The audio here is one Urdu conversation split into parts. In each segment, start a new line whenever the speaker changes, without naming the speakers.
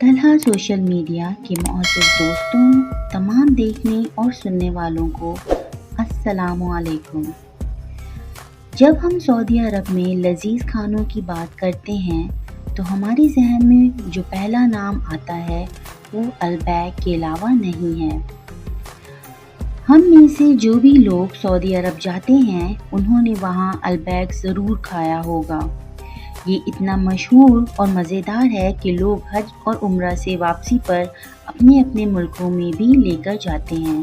طلحہ سوشل میڈیا کے معزز دوستوں، تمام دیکھنے اور سننے والوں کو السلام علیکم۔ جب ہم سعودی عرب میں لذیذ کھانوں کی بات کرتے ہیں تو ہمارے ذہن میں جو پہلا نام آتا ہے وہ البیک کے علاوہ نہیں ہے۔ ہم میں سے جو بھی لوگ سعودی عرب جاتے ہیں انہوں نے وہاں البیک ضرور کھایا ہوگا۔ یہ اتنا مشہور اور مزیدار ہے کہ لوگ حج اور عمرہ سے واپسی پر اپنے اپنے ملکوں میں بھی لے کر جاتے ہیں۔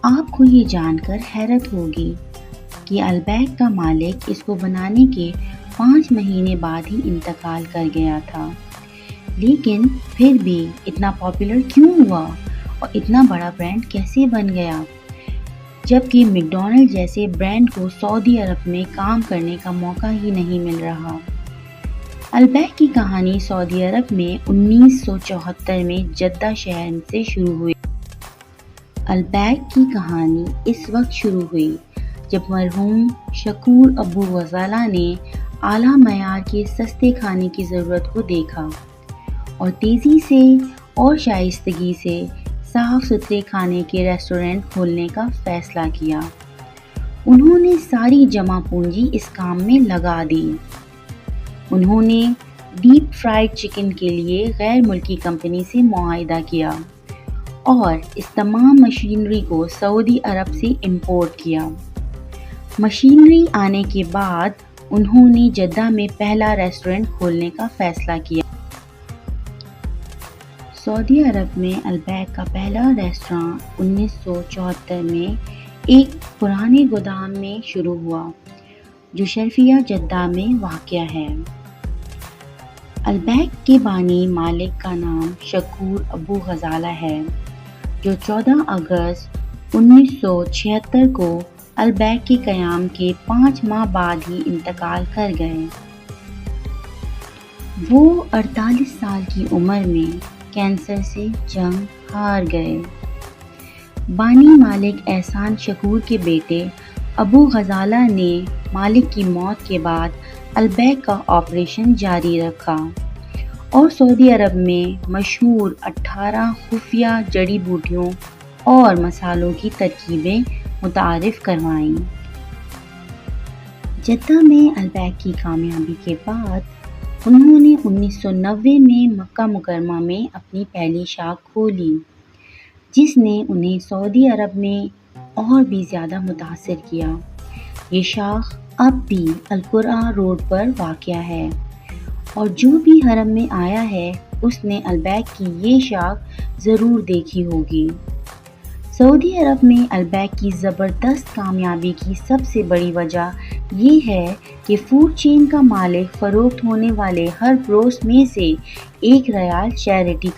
آپ کو یہ جان کر حیرت ہوگی کہ البیک کا مالک اس کو بنانے کے 5 مہینے بعد ہی انتقال کر گیا تھا، لیکن پھر بھی اتنا پاپولر کیوں ہوا اور اتنا بڑا برانڈ کیسے بن گیا، جبکہ میکڈونلڈ جیسے برانڈ کو سعودی عرب میں کام کرنے کا موقع ہی نہیں مل رہا۔ البیک کی کہانی سعودی عرب میں 1974 میں جدہ شہر سے شروع ہوئی۔ البیک کی کہانی اس وقت شروع ہوئی جب مرحوم شکور ابو غزالہ نے اعلیٰ معیار کے سستے کھانے کی ضرورت کو دیکھا اور تیزی سے اور شائستگی سے صاف ستھرے کھانے کے ریسٹورنٹ کھولنے کا فیصلہ کیا۔ انہوں نے ساری جمع پونجی اس کام میں لگا دی۔ انہوں نے ڈیپ فرائیڈ چکن کے لیے غیر ملکی کمپنی سے معاہدہ کیا اور اس تمام مشینری کو سعودی عرب سے امپورٹ کیا۔ مشینری آنے کے بعد انہوں نے جدہ میں پہلا ریسٹورنٹ کھولنے کا فیصلہ کیا۔ سعودی عرب میں البیک کا پہلا ریسٹوراں 1974 میں ایک پرانے گودام میں شروع ہوا جو شرفیہ جدہ میں واقع ہے۔ البیک کے بانی مالک کا نام شکور ابو غزالہ ہے، جو 14 اگست 1976 کو البیک کے قیام کے 5 ماہ بعد ہی انتقال کر گئے۔ وہ 48 سال کی عمر میں کینسر سے جنگ ہار گئے۔ بانی مالک احسان شکور کے بیٹے ابو غزالہ نے مالک کی موت کے بعد البیک کا آپریشن جاری رکھا اور سعودی عرب میں مشہور 18 خفیہ جڑی بوٹیوں اور مسالوں کی ترکیبیں متعارف کروائیں۔ جدہ میں البیک کی کامیابی کے بعد انہوں نے 1990 میں مکہ مکرمہ میں اپنی پہلی شاخ کھولی، جس نے انہیں سعودی عرب میں اور بھی زیادہ متاثر کیا۔ یہ شاخ اب بھی القرعہ روڈ پر واقع ہے اور جو بھی حرم میں آیا ہے اس نے البیک کی یہ شاخ ضرور دیکھی ہوگی۔ سعودی عرب میں البیک کی زبردست کامیابی کی سب سے بڑی وجہ یہ ہے کہ فوڈ چین کا مالک فروخت ہونے والے ہر گروس میں سے 1 ریال چیریٹی۔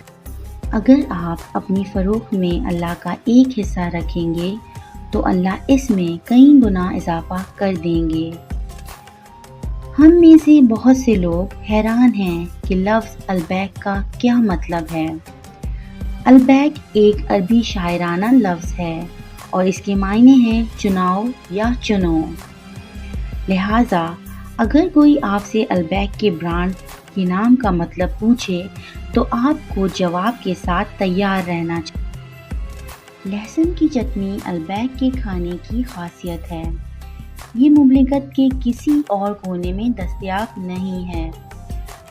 اگر آپ اپنی فروخت میں اللہ کا ایک حصہ رکھیں گے تو اللہ اس میں کئی گنا اضافہ کر دیں گے۔ ہم میں سے بہت سے لوگ حیران ہیں کہ لفظ البیک کا کیا مطلب ہے۔ البیک ایک عربی شاعرانہ لفظ ہے اور اس کے معنی ہیں چناؤ یا چنو۔ لہٰذا اگر کوئی آپ سے البیک کے برانڈ کے نام کا مطلب پوچھے تو آپ کو جواب کے ساتھ تیار رہنا چاہیے۔ لہسن کی چٹنی البیک کے کھانے کی خاصیت ہے۔ یہ مملکت کے کسی اور کونے میں دستیاب نہیں ہے۔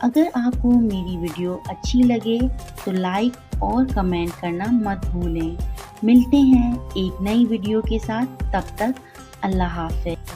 اگر آپ کو میری ویڈیو اچھی لگے تو لائک اور کمنٹ کرنا مت بھولیں۔ ملتے ہیں ایک نئی ویڈیو کے ساتھ، تب تک اللہ حافظ۔